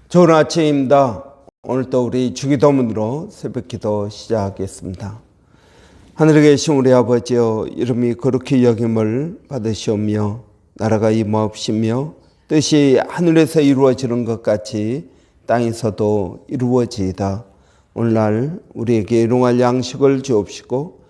좋은 아침입니다. 오늘도 우리 주기도문으로 새벽기도 시작하겠습니다. 하늘에 계신 우리 아버지여, 이름이 거룩히 여김을 받으시오며 나라가 임하옵시며 뜻이 하늘에서 이루어지는 것 같이 땅에서도 이루어지이다. 오늘날 우리에게 일용할 양식을 주옵시고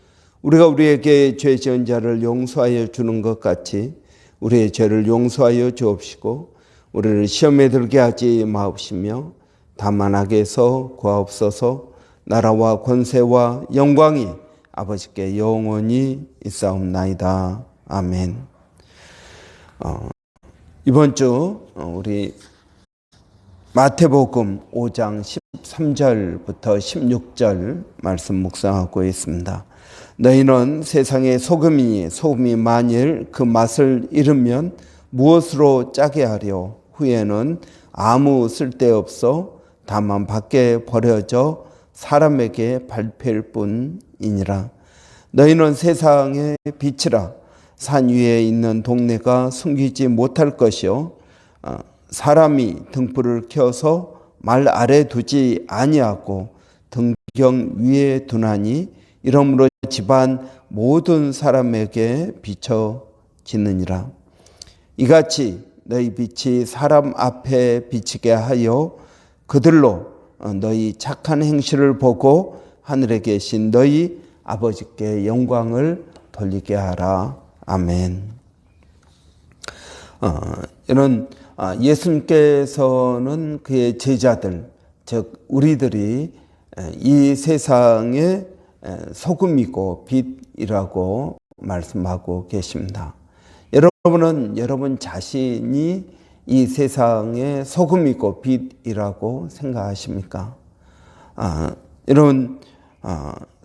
우리가 우리에게 죄 지은 자를 용서하여 주는 것 같이 우리의 죄를 용서하여 주옵시고 우리를 시험에 들게 하지 마옵시며 다만 악에서 구하옵소서. 나라와 권세와 영광이 아버지께 영원히 있사옵나이다. 아멘. 이번 주 우리 마태복음 5장 13절부터 16절 말씀 묵상하고 있습니다. 너희는 세상의 소금이니 소금이 만일 그 맛을 잃으면 무엇으로 짜게 하려? 후에는 아무 쓸데없어 다만 밖에 버려져 사람에게 밟힐 뿐이니라. 너희는 세상의 빛이라. 산 위에 있는 동네가 숨기지 못할 것이요 사람이 등불을 켜서 말 아래 두지 아니하고 등경 위에 두나니 이러므로 집안 모든 사람에게 비춰지느니라. 이같이 너희 빛이 사람 앞에 비치게 하여 그들로 너희 착한 행실을 보고 하늘에 계신 너희 아버지께 영광을 돌리게 하라. 아멘. 이런 예수님께서는 그의 제자들, 즉 우리들이 이 세상의 소금이고 빛이라고 말씀하고 계십니다. 여러분은 여러분 자신이 이 세상의 소금이고 빛이라고 생각하십니까? 여러분,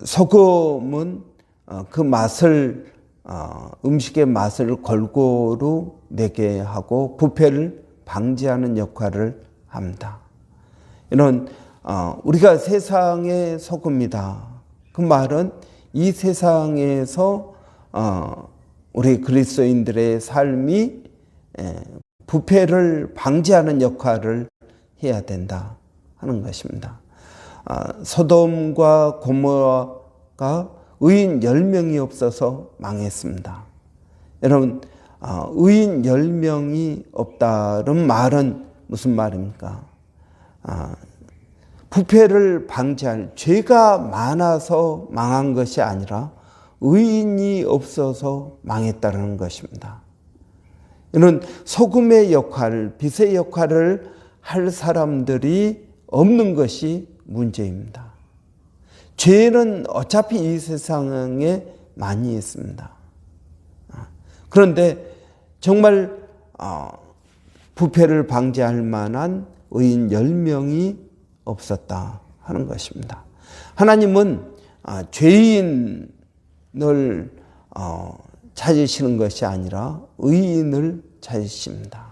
소금은 그 맛을 음식의 맛을 골고루 내게 하고 부패를 방지하는 역할을 합니다. 이런 우리가 세상의 소금이다. 그 말은 이 세상에서 우리 그리스도인들의 삶이 부패를 방지하는 역할을 해야 된다 하는 것입니다. 소돔과 고모라가 의인 10명이 없어서 망했습니다. 여러분, 의인 10명이 없다는 말은 무슨 말입니까? 부패를 방지할, 죄가 많아서 망한 것이 아니라 의인이 없어서 망했다는 것입니다. 이는 소금의 역할, 빛의 역할을 할 사람들이 없는 것이 문제입니다. 죄는 어차피 이 세상에 많이 있습니다. 그런데 정말 부패를 방지할 만한 의인 10명이 없었다 하는 것입니다. 하나님은 죄인을 찾으시는 것이 아니라 의인을 찾으십니다.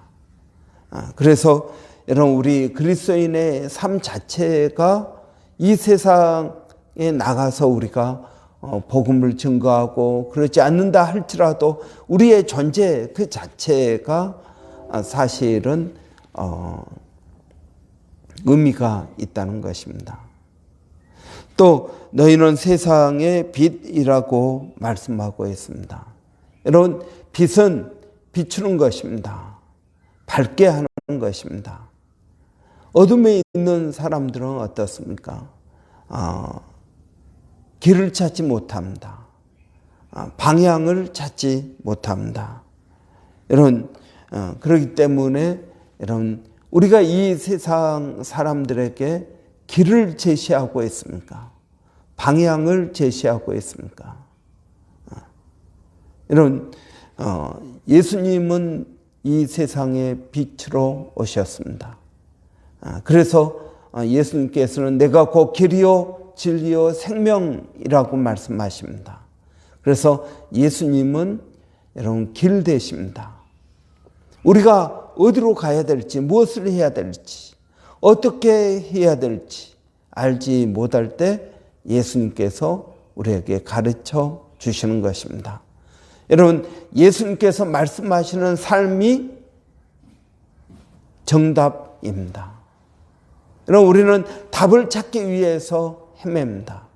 그래서 여러분, 우리 그리스도인의 삶 자체가 이 세상에 나가서 우리가 복음을 증거하고 그렇지 않는다 할지라도 우리의 존재 그 자체가 사실은 의미가 있다는 것입니다. 또 너희는 세상의 빛이라고 말씀하고 있습니다. 여러분, 빛은 비추는 것입니다. 밝게 하는 것입니다. 어둠에 있는 사람들은 어떻습니까? 길을 찾지 못합니다. 방향을 찾지 못합니다. 여러분, 그렇기 때문에 여러분, 우리가 이 세상 사람들에게 길을 제시하고 있습니까? 방향을 제시하고 있습니까? 여러분, 예수님은 이 세상의 빛으로 오셨습니다. 그래서 예수님께서는 내가 곧 길이요 진리요 생명이라고 말씀하십니다. 그래서 예수님은 여러분 길 되십니다. 우리가 어디로 가야 될지, 무엇을 해야 될지, 어떻게 해야 될지 알지 못할 때 예수님께서 우리에게 가르쳐 주시는 것입니다. 여러분, 예수님께서 말씀하시는 삶이 정답입니다. 여러분, 우리는 답을 찾기 위해서 헤맵니다.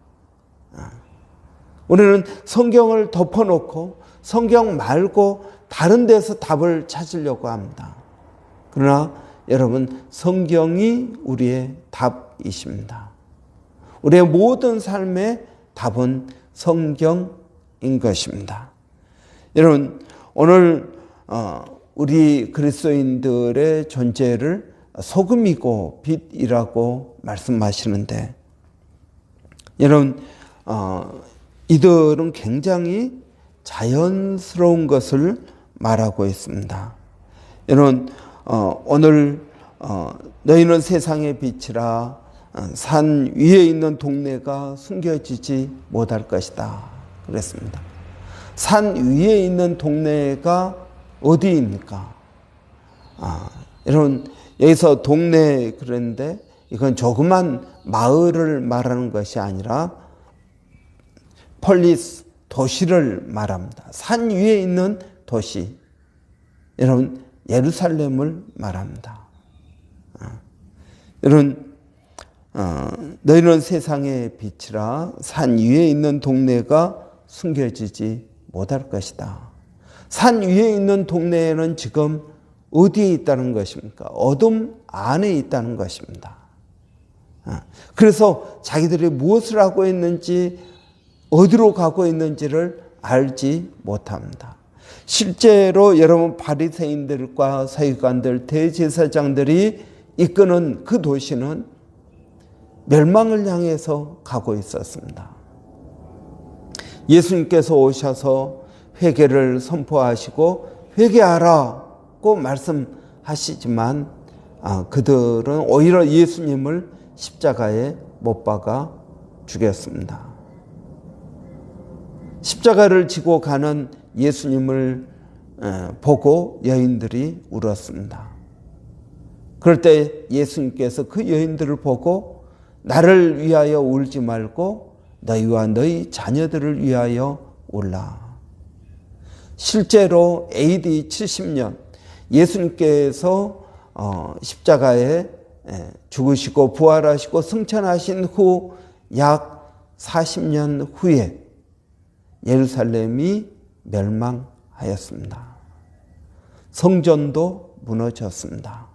우리는 성경을 덮어놓고 성경 말고 다른 데서 답을 찾으려고 합니다. 그러나 여러분, 성경이 우리의 답이십니다. 우리의 모든 삶의 답은 성경인 것입니다. 여러분, 오늘 우리 그리스도인들의 존재를 소금이고 빛이라고 말씀하시는데, 여러분, 이들은 굉장히 자연스러운 것을 말하고 있습니다. 여러분, 오늘 너희는 세상의 빛이라 산 위에 있는 동네가 숨겨지지 못할 것이다 그랬습니다. 산 위에 있는 동네가 어디입니까? 여러분, 여기서 동네 그랬는데 이건 조그만 마을을 말하는 것이 아니라 폴리스, 도시를 말합니다. 산 위에 있는 도시, 여러분, 예루살렘을 말합니다. 여러분, 너희는 세상의 빛이라 산 위에 있는 동네가 숨겨지지 못할 것이다. 산 위에 있는 동네에는 지금 어디에 있다는 것입니까? 어둠 안에 있다는 것입니다. 그래서 자기들이 무엇을 하고 있는지, 어디로 가고 있는지를 알지 못합니다. 실제로 여러분, 바리새인들과 서기관들, 대제사장들이 이끄는 그 도시는 멸망을 향해서 가고 있었습니다. 예수님께서 오셔서 회개를 선포하시고 회개하라고 말씀하시지만 그들은 오히려 예수님을 십자가에 못 박아 죽였습니다. 십자가를 지고 가는 예수님을 보고 여인들이 울었습니다. 그럴 때 예수님께서 그 여인들을 보고 나를 위하여 울지 말고 너희와 너희 자녀들을 위하여 울라. 실제로 AD 70년 예수님께서 십자가에 죽으시고 부활하시고 승천하신 후 약 40년 후에 예루살렘이 멸망하였습니다. 성전도 무너졌습니다.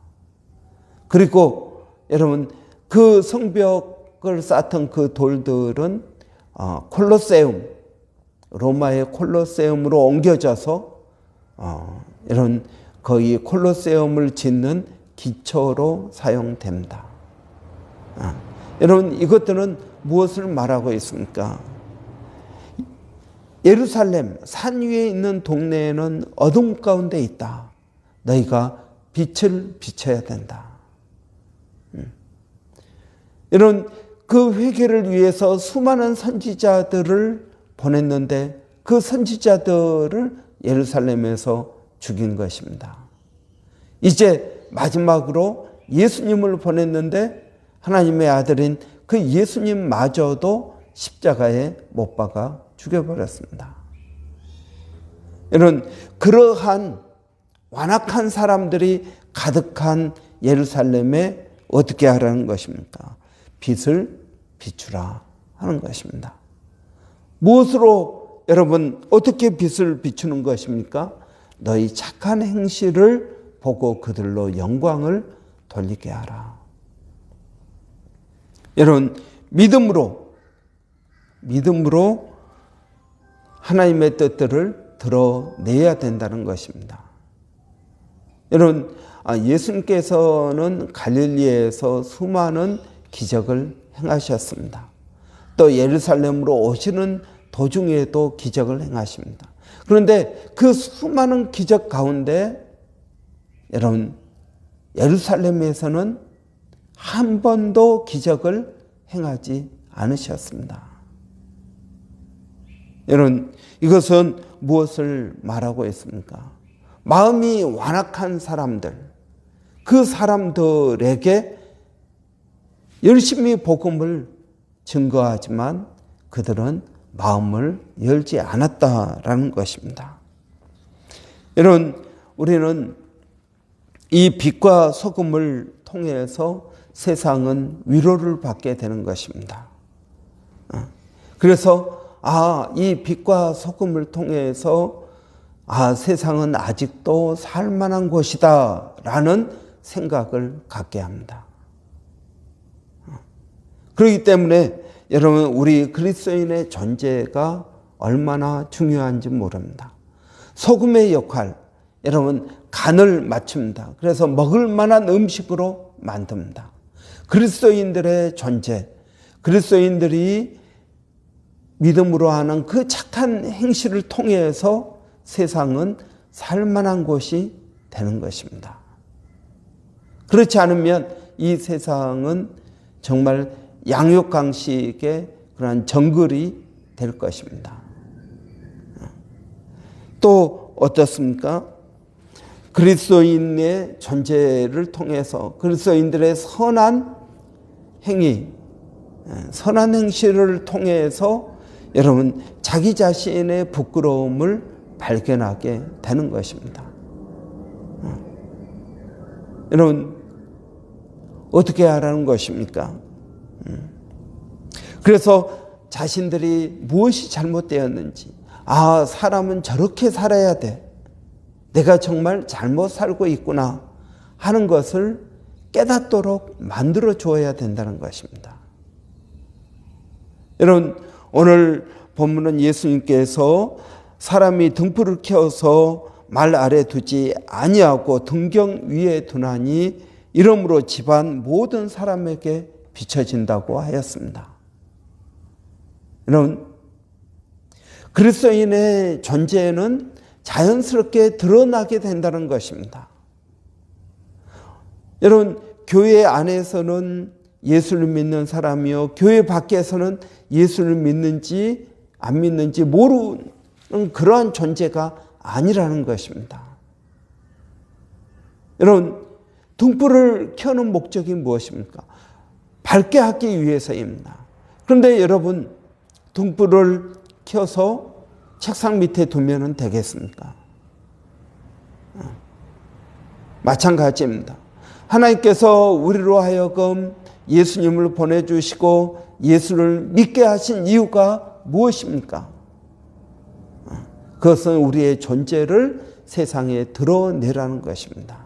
그리고 여러분, 그 성벽을 쌓던 그 돌들은 콜로세움, 로마의 콜로세움으로 옮겨져서 이런 거의 콜로세움을 짓는 기초로 사용됩니다. 여러분, 이것들은 무엇을 말하고 있습니까? 예루살렘 산 위에 있는 동네에는 어둠 가운데 있다. 너희가 빛을 비춰야 된다. 여러분, 그 회개를 위해서 수많은 선지자들을 보냈는데 그 선지자들을 예루살렘에서 죽인 것입니다. 이제 마지막으로 예수님을 보냈는데 하나님의 아들인 그 예수님마저도 십자가에 못 박아 죽여버렸습니다. 여러분, 그러한 완악한 사람들이 가득한 예루살렘에 어떻게 하라는 것입니까? 빛을 비추라 하는 것입니다. 무엇으로 여러분, 어떻게 빛을 비추는 것입니까? 너희 착한 행실을 보고 그들로 영광을 돌리게 하라. 여러분, 믿음으로 하나님의 뜻들을 드러내야 된다는 것입니다. 여러분, 예수님께서는 갈릴리에서 수많은 기적을 행하셨습니다. 또 예루살렘으로 오시는 도중에도 기적을 행하십니다. 그런데 그 수많은 기적 가운데 여러분, 예루살렘에서는 한 번도 기적을 행하지 않으셨습니다. 여러분, 이것은 무엇을 말하고 있습니까? 마음이 완악한 사람들, 그 사람들에게 열심히 복음을 증거하지만 그들은 마음을 열지 않았다라는 것입니다. 여러분, 우리는 이 빛과 소금을 통해서 세상은 위로를 받게 되는 것입니다. 그래서 이 빛과 소금을 통해서 세상은 아직도 살만한 곳이다 라는 생각을 갖게 합니다. 그렇기 때문에 여러분, 우리 그리스도인의 존재가 얼마나 중요한지 모릅니다. 소금의 역할, 여러분, 간을 맞춥니다. 그래서 먹을 만한 음식으로 만듭니다. 그리스도인들의 존재, 그리스도인들이 믿음으로 하는 그 착한 행실을 통해서 세상은 살만한 곳이 되는 것입니다. 그렇지 않으면 이 세상은 정말 양육강식의 그러한 정글이 될 것입니다. 또 어떻습니까? 그리스도인의 존재를 통해서 그리스도인들의 선한 행위, 선한 행실을 통해서 여러분, 자기 자신의 부끄러움을 발견하게 되는 것입니다. 여러분, 어떻게 하라는 것입니까? 그래서 자신들이 무엇이 잘못되었는지, 사람은 저렇게 살아야 돼, 내가 정말 잘못 살고 있구나 하는 것을 깨닫도록 만들어 주어야 된다는 것입니다. 여러분, 오늘 본문은 예수님께서 사람이 등불을 켜서 말 아래 두지 아니하고 등경 위에 두나니 이러므로 집안 모든 사람에게 비춰진다고 하였습니다. 여러분, 그리스도인의 존재는 자연스럽게 드러나게 된다는 것입니다. 여러분, 교회 안에서는 예수를 믿는 사람이요, 교회 밖에서는 예수를 믿는지 안 믿는지 모르는 그러한 존재가 아니라는 것입니다. 여러분, 등불을 켜는 목적이 무엇입니까? 밝게 하기 위해서입니다. 그런데 여러분, 등불을 켜서 책상 밑에 두면 되겠습니까? 마찬가지입니다. 하나님께서 우리로 하여금 예수님을 보내주시고 예수를 믿게 하신 이유가 무엇입니까? 그것은 우리의 존재를 세상에 드러내라는 것입니다.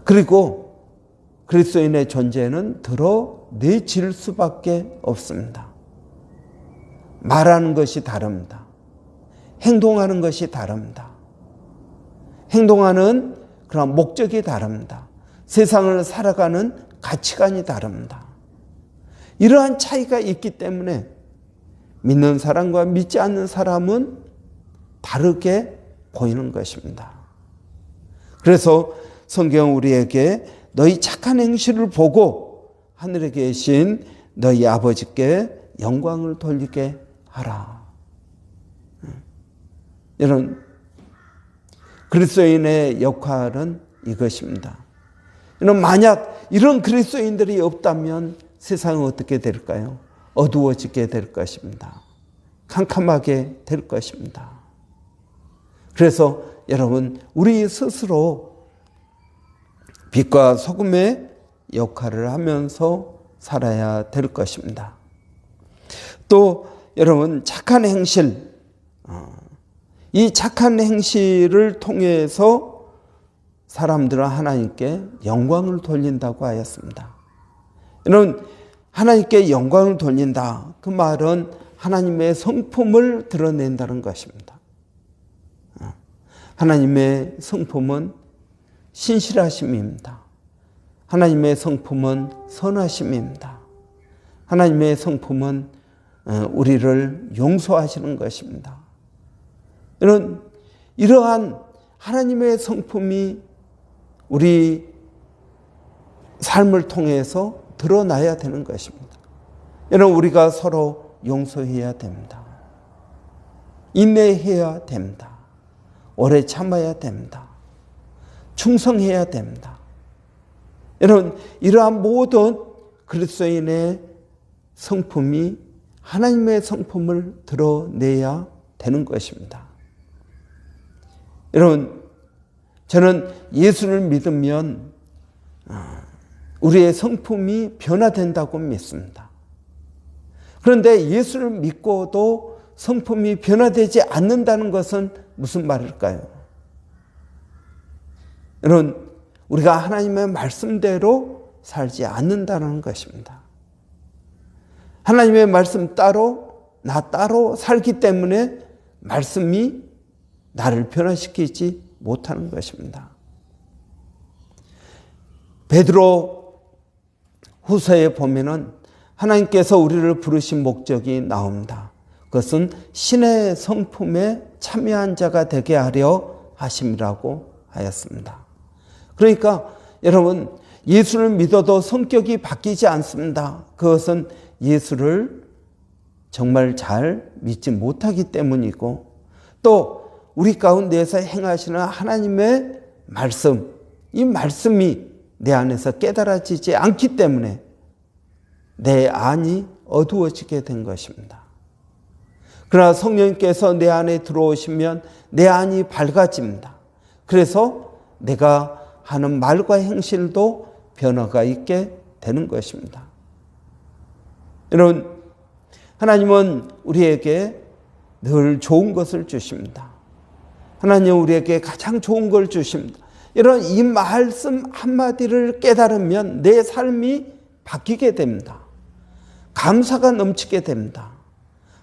그리고 그리스도인의 존재는 드러내질 수밖에 없습니다. 말하는 것이 다릅니다. 행동하는 것이 다릅니다. 행동하는 그런 목적이 다릅니다. 세상을 살아가는 가치관이 다릅니다. 이러한 차이가 있기 때문에 믿는 사람과 믿지 않는 사람은 다르게 보이는 것입니다. 그래서 성경은 우리에게 너희 착한 행실을 보고 하늘에 계신 너희 아버지께 영광을 돌리게 하라. 여러분, 그리스도인의 역할은 이것입니다. 여러분, 만약 이런 그리스도인들이 없다면 세상은 어떻게 될까요? 어두워지게 될 것입니다. 캄캄하게 될 것입니다. 그래서 여러분, 우리 스스로 빛과 소금의 역할을 하면서 살아야 될 것입니다. 또 여러분, 착한 행실, 이 착한 행실을 통해서 사람들은 하나님께 영광을 돌린다고 하였습니다. 여러분, 하나님께 영광을 돌린다, 그 말은 하나님의 성품을 드러낸다는 것입니다. 하나님의 성품은 신실하심입니다. 하나님의 성품은 선하심입니다. 하나님의 성품은 우리를 용서하시는 것입니다. 이러한 하나님의 성품이 우리 삶을 통해서 드러나야 되는 것입니다. 여러분, 우리가 서로 용서해야 됩니다. 인내해야 됩니다. 오래 참아야 됩니다. 충성해야 됩니다. 여러분, 이러한 모든 그리스도인의 성품이 하나님의 성품을 드러내야 되는 것입니다. 여러분, 저는 예수를 믿으면 우리의 성품이 변화된다고 믿습니다. 그런데 예수를 믿고도 성품이 변화되지 않는다는 것은 무슨 말일까요? 여러분, 우리가 하나님의 말씀대로 살지 않는다는 것입니다. 하나님의 말씀 따로, 나 따로 살기 때문에 말씀이 나를 변화시키지 못하는 것입니다. 베드로 후서에 보면은 하나님께서 우리를 부르신 목적이 나옵니다. 그것은 신의 성품에 참여한 자가 되게 하려 하심이라고 하였습니다. 그러니까 여러분, 예수를 믿어도 성격이 바뀌지 않습니다. 그것은 예수를 정말 잘 믿지 못하기 때문이고, 또 우리 가운데에서 행하시는 하나님의 말씀, 이 말씀이 내 안에서 깨달아지지 않기 때문에 내 안이 어두워지게 된 것입니다. 그러나 성령님께서 내 안에 들어오시면 내 안이 밝아집니다. 그래서 내가 하는 말과 행실도 변화가 있게 되는 것입니다. 여러분, 하나님은 우리에게 늘 좋은 것을 주십니다. 하나님은 우리에게 가장 좋은 걸 주십니다. 이런 이 말씀 한마디를 깨달으면 내 삶이 바뀌게 됩니다. 감사가 넘치게 됩니다.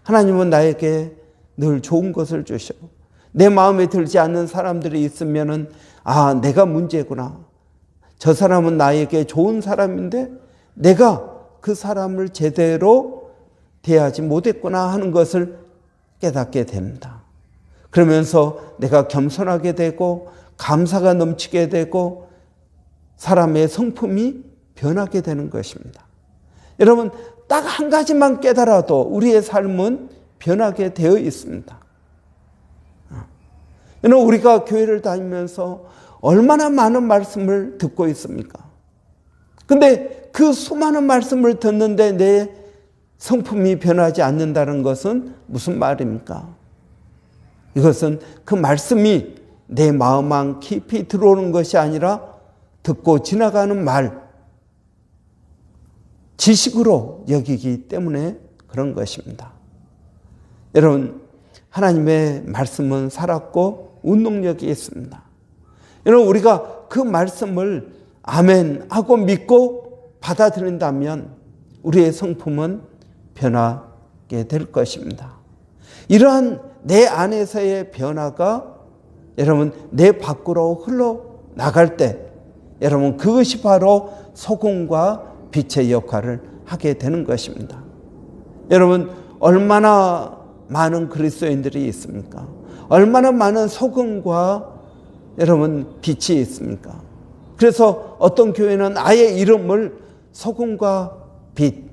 하나님은 나에게 늘 좋은 것을 주셔. 내 마음에 들지 않는 사람들이 있으면은, 아, 내가 문제구나. 저 사람은 나에게 좋은 사람인데 내가 그 사람을 제대로 대하지 못했구나 하는 것을 깨닫게 됩니다. 그러면서 내가 겸손하게 되고 감사가 넘치게 되고 사람의 성품이 변하게 되는 것입니다. 여러분, 딱 한 가지만 깨달아도 우리의 삶은 변하게 되어 있습니다. 여러분, 우리가 교회를 다니면서 얼마나 많은 말씀을 듣고 있습니까? 근데 그 수많은 말씀을 듣는데 내 성품이 변하지 않는다는 것은 무슨 말입니까? 이것은 그 말씀이 내 마음 안 깊이 들어오는 것이 아니라 듣고 지나가는 말, 지식으로 여기기 때문에 그런 것입니다. 여러분, 하나님의 말씀은 살았고 운동력이 있습니다. 여러분, 우리가 그 말씀을 아멘 하고 믿고 받아들인다면 우리의 성품은 변하게 될 것입니다. 이러한 내 안에서의 변화가 여러분 내 밖으로 흘러나갈 때 여러분 그것이 바로 소금과 빛의 역할을 하게 되는 것입니다. 여러분, 얼마나 많은 그리스도인들이 있습니까? 얼마나 많은 소금과 여러분 빛이 있습니까? 그래서 어떤 교회는 아예 이름을 소금과 빛,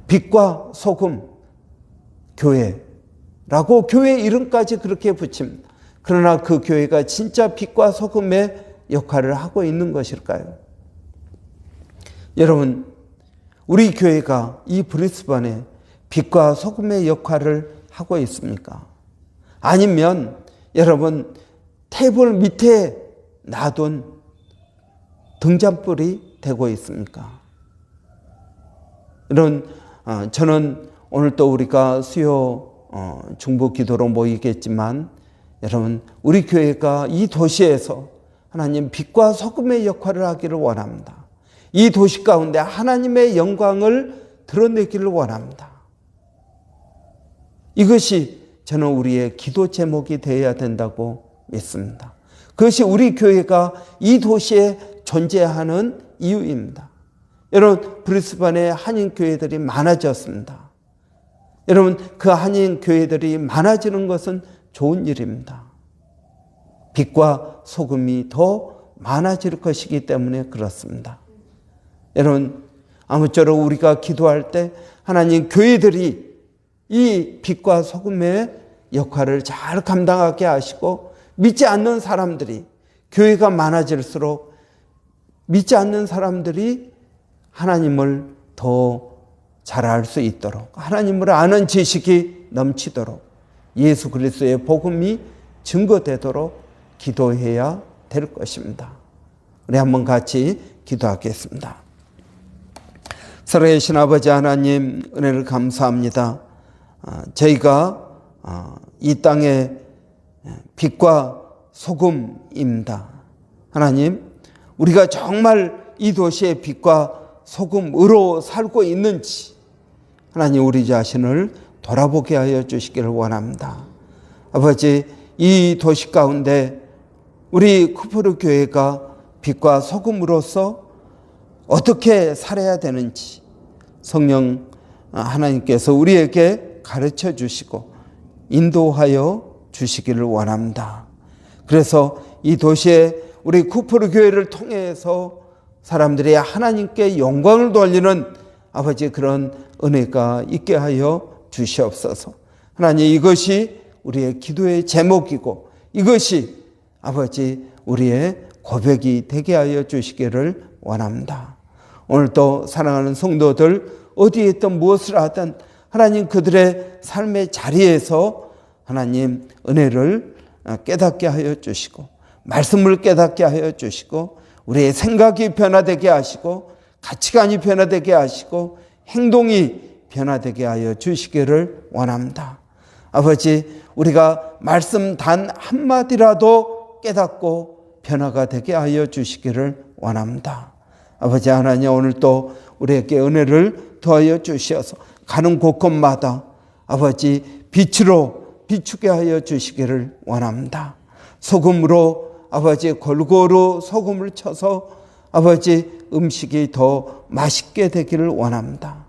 빛과 소금 교회라고 교회 이름까지 그렇게 붙입니다. 그러나 그 교회가 진짜 빛과 소금의 역할을 하고 있는 것일까요? 여러분, 우리 교회가 이 브리스번에 빛과 소금의 역할을 하고 있습니까? 아니면 여러분 테이블 밑에 놔둔 등잔불이 되고 있습니까? 여러분, 저는 오늘 또 우리가 수요 중보 기도로 모이겠지만 여러분, 우리 교회가 이 도시에서 하나님 빛과 소금의 역할을 하기를 원합니다. 이 도시 가운데 하나님의 영광을 드러내기를 원합니다. 이것이 저는 우리의 기도 제목이 되어야 된다고 믿습니다. 그것이 우리 교회가 이 도시에 존재하는 이유입니다. 여러분, 브리스번에 한인 교회들이 많아졌습니다. 여러분, 그 한인 교회들이 많아지는 것은 좋은 일입니다. 빛과 소금이 더 많아질 것이기 때문에 그렇습니다. 여러분, 아무쪼록 우리가 기도할 때 하나님 교회들이 이 빛과 소금의 역할을 잘 감당하게 하시고 믿지 않는 사람들이 교회가 많아질수록 믿지 않는 사람들이 하나님을 더 잘 알 수 있도록 하나님을 아는 지식이 넘치도록 예수 그리스도의 복음이 증거되도록 기도해야 될 것입니다. 우리 한번 같이 기도하겠습니다. 살아계신 아버지 하나님, 은혜를 감사합니다. 저희가 이 땅의 빛과 소금입니다. 하나님, 우리가 정말 이 도시의 빛과 소금으로 살고 있는지 하나님, 우리 자신을 돌아보게 하여 주시기를 원합니다. 아버지, 이 도시 가운데 우리 쿠프르 교회가 빛과 소금으로서 어떻게 살아야 되는지 성령 하나님께서 우리에게 가르쳐 주시고 인도하여 주시기를 원합니다. 그래서 이 도시에 우리 쿠프르 교회를 통해서 사람들이 하나님께 영광을 돌리는 아버지 그런 은혜가 있게 하여 주시옵소서. 하나님, 이것이 우리의 기도의 제목이고 이것이 아버지 우리의 고백이 되게 하여 주시기를 원합니다. 오늘도 사랑하는 성도들 어디에 있든 무엇을 하든 하나님 그들의 삶의 자리에서 하나님 은혜를 깨닫게 하여 주시고 말씀을 깨닫게 하여 주시고 우리의 생각이 변화되게 하시고 가치관이 변화되게 하시고 행동이 변화되게 하여 주시기를 원합니다. 아버지, 우리가 말씀 단 한마디라도 깨닫고 변화가 되게 하여 주시기를 원합니다. 아버지 하나님, 오늘 또 우리에게 은혜를 더하여 주시어서 가는 곳곳마다 아버지 빛으로 비추게 하여 주시기를 원합니다. 소금으로 아버지 골고루 소금을 쳐서 아버지 음식이 더 맛있게 되기를 원합니다.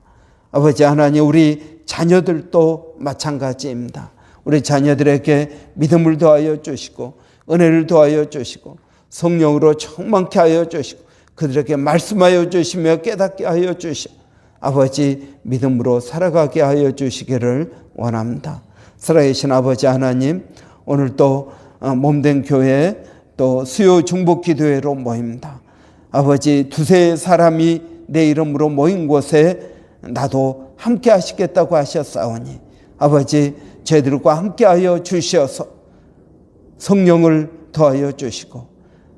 아버지 하나님, 우리 자녀들도 마찬가지입니다. 우리 자녀들에게 믿음을 더하여 주시고 은혜를 더하여 주시고 성령으로 충만케 하여 주시고 그들에게 말씀하여 주시며 깨닫게 하여 주시고 아버지 믿음으로 살아가게 하여 주시기를 원합니다. 살아계신 아버지 하나님, 오늘도 몸된 교회 또 수요 중복 기도회로 모입니다. 아버지, 두세 사람이 내 이름으로 모인 곳에 나도 함께 하시겠다고 하셨사오니 아버지 저희들과 함께 하여 주시어서 성령을 더하여 주시고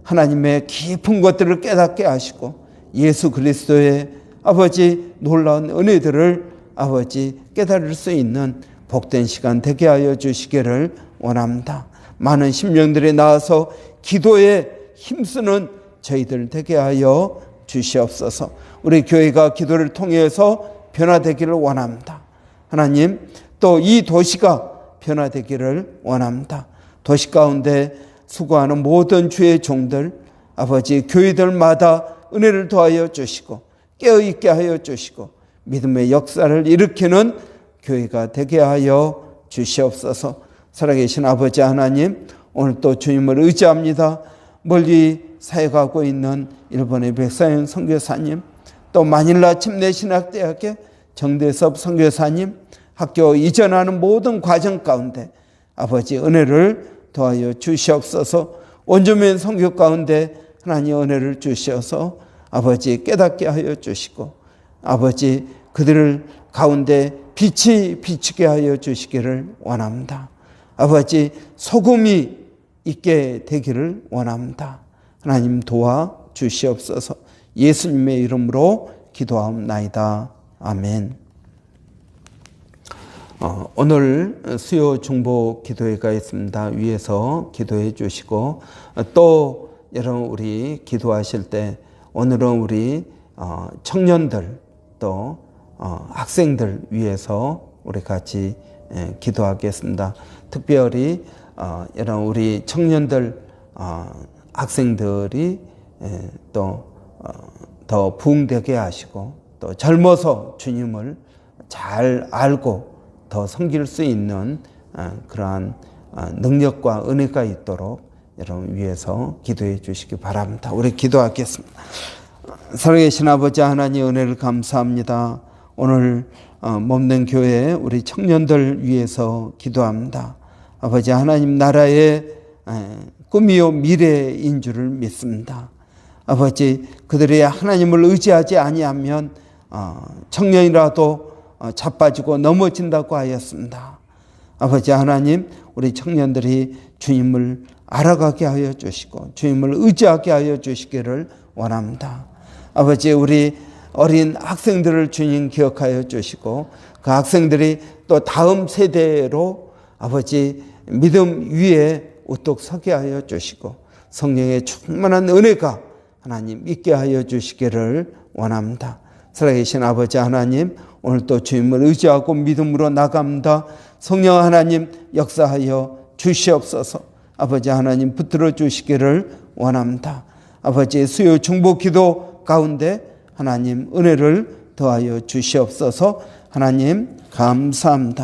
하나님의 깊은 것들을 깨닫게 하시고 예수 그리스도의 아버지 놀라운 은혜들을 아버지 깨달을 수 있는 복된 시간 되게 하여 주시기를 원합니다. 많은 심령들이 나와서 기도에 힘쓰는 저희들 되게 하여 주시옵소서. 우리 교회가 기도를 통해서 변화되기를 원합니다. 하나님, 또 이 도시가 변화되기를 원합니다. 도시 가운데 수고하는 모든 주의 종들, 아버지 교회들마다 은혜를 더하여 주시고 깨어있게 하여 주시고 믿음의 역사를 일으키는 교회가 되게 하여 주시옵소서. 살아계신 아버지 하나님, 오늘 또 주님을 의지합니다. 멀리 사역하고 있는 일본의 백사연 선교사님, 또 마닐라 침례신학대학의 정대섭 선교사님, 학교 이전하는 모든 과정 가운데 아버지 은혜를 더하여 주시옵소서. 원주민 선교 가운데 하나님 은혜를 주셔서 아버지 깨닫게 하여 주시고 아버지 그들을 가운데 빛이 비추게 하여 주시기를 원합니다. 아버지 소금이 있게 되기를 원합니다. 하나님 도와 주시옵소서. 예수님의 이름으로 기도하옵나이다. 아멘. 오늘 수요 중보 기도회가 있습니다. 위에서 기도해 주시고 또 여러분 우리 기도하실 때 오늘은 우리 청년들 또 학생들 위해서 우리 같이 기도하겠습니다. 특별히 여러분 우리 청년들 학생들이 또 더 부흥되게 하시고 또 젊어서 주님을 잘 알고 더 섬길 수 있는 그러한 능력과 은혜가 있도록 여러분 위해서 기도해 주시기 바랍니다. 우리 기도하겠습니다. 살아계신 아버지 하나님 은혜를 감사합니다. 오늘 몸된 교회 우리 청년들 위해서 기도합니다. 아버지 하나님 나라의 꿈이요 미래인 줄을 믿습니다. 아버지 그들이 하나님을 의지하지 아니하면 청년이라도 자빠지고 넘어진다고 하였습니다. 아버지 하나님 우리 청년들이 주님을 알아가게 하여 주시고 주님을 의지하게 하여 주시기를 원합니다. 아버지, 우리 어린 학생들을 주님 기억하여 주시고 그 학생들이 또 다음 세대로 아버지 믿음 위에 우뚝 서게 하여 주시고 성령의 충만한 은혜가 하나님 있게 하여 주시기를 원합니다. 살아계신 아버지 하나님, 오늘도 주님을 의지하고 믿음으로 나갑니다. 성령 하나님 역사하여 주시옵소서. 아버지 하나님 붙들어 주시기를 원합니다. 아버지 수요 중보 기도 가운데 하나님 은혜를 더하여 주시옵소서. 하나님 감사합니다.